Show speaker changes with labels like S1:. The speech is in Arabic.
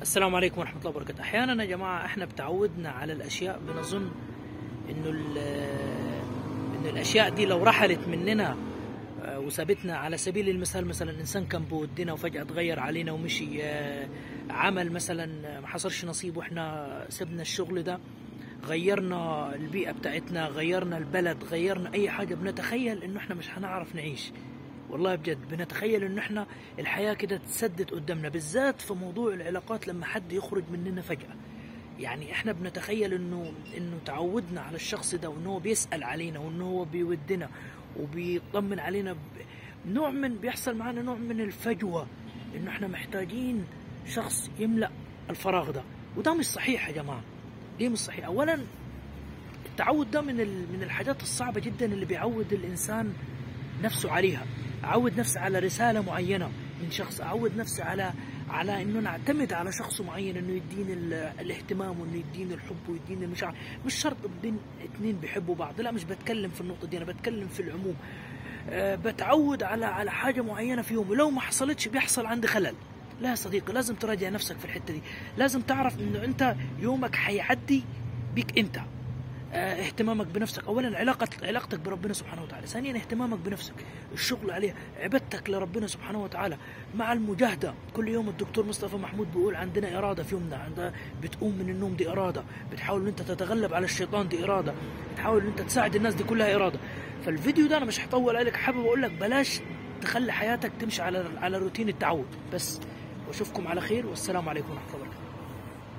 S1: السلام عليكم ورحمة الله وبركاته. أحيانا يا جماعة احنا بتعودنا على الأشياء، بنظن إنه الأشياء دي لو رحلت مننا وسابتنا. على سبيل المثال مثلا إنسان كان بودنا وفجأة اتغير علينا ومشي، عمل مثلا ما حصلش نصيب واحنا سبنا الشغل ده، غيرنا البيئة بتاعتنا، غيرنا البلد، غيرنا أي حاجة، بنتخيل إنه احنا مش هنعرف نعيش. والله بجد بنتخيل إنه احنا الحياة كده تسدد قدامنا، بالذات في موضوع العلاقات لما حد يخرج مننا فجأة. يعني احنا بنتخيل إنه تعودنا على الشخص ده، وإنه هو بيسأل علينا، وإنه هو بيودنا وبيطمن علينا. بيحصل معانا نوع من الفجوة، إنه احنا محتاجين شخص يملأ الفراغ ده. وده مش صحيح يا جماعة. ليه مش صحيح؟ أولا التعود ده من الحاجات الصعبة جدا اللي بيعود الإنسان نفسه عليها. أعود نفسي على رسالة معينة من شخص، أعود نفسي على إنه نعتمد على شخص معين، إنه يديني الاهتمام، وإنه يديني الحب، ويديني المشاعر. مش شرط بين اتنين بيحبوا بعض، لا، مش بتكلم في النقطة دي، أنا بتكلم في العموم. بتعود على حاجة معينة في يومي، لو ما حصلتش بيحصل عندي خلل. لا يا صديقي، لازم تراجع نفسك في الحتة دي. لازم تعرف إنه أنت يومك حيعدي بيك أنت. اهتمامك بنفسك اولا، علاقتك بربنا سبحانه وتعالى، ثانيا اهتمامك بنفسك، الشغل عليها، عبادتك لربنا سبحانه وتعالى، مع المجاهده. كل يوم الدكتور مصطفى محمود بيقول عندنا اراده في يومنا، بتقوم من النوم دي اراده، بتحاول ان انت تتغلب على الشيطان دي اراده، بتحاول ان انت تساعد الناس دي كلها اراده. فالفيديو ده انا مش هطول عليك، حابب اقول لك بلاش تخلي حياتك تمشي على روتين التعود بس. واشوفكم على خير، والسلام عليكم ورحمه الله وبركاته.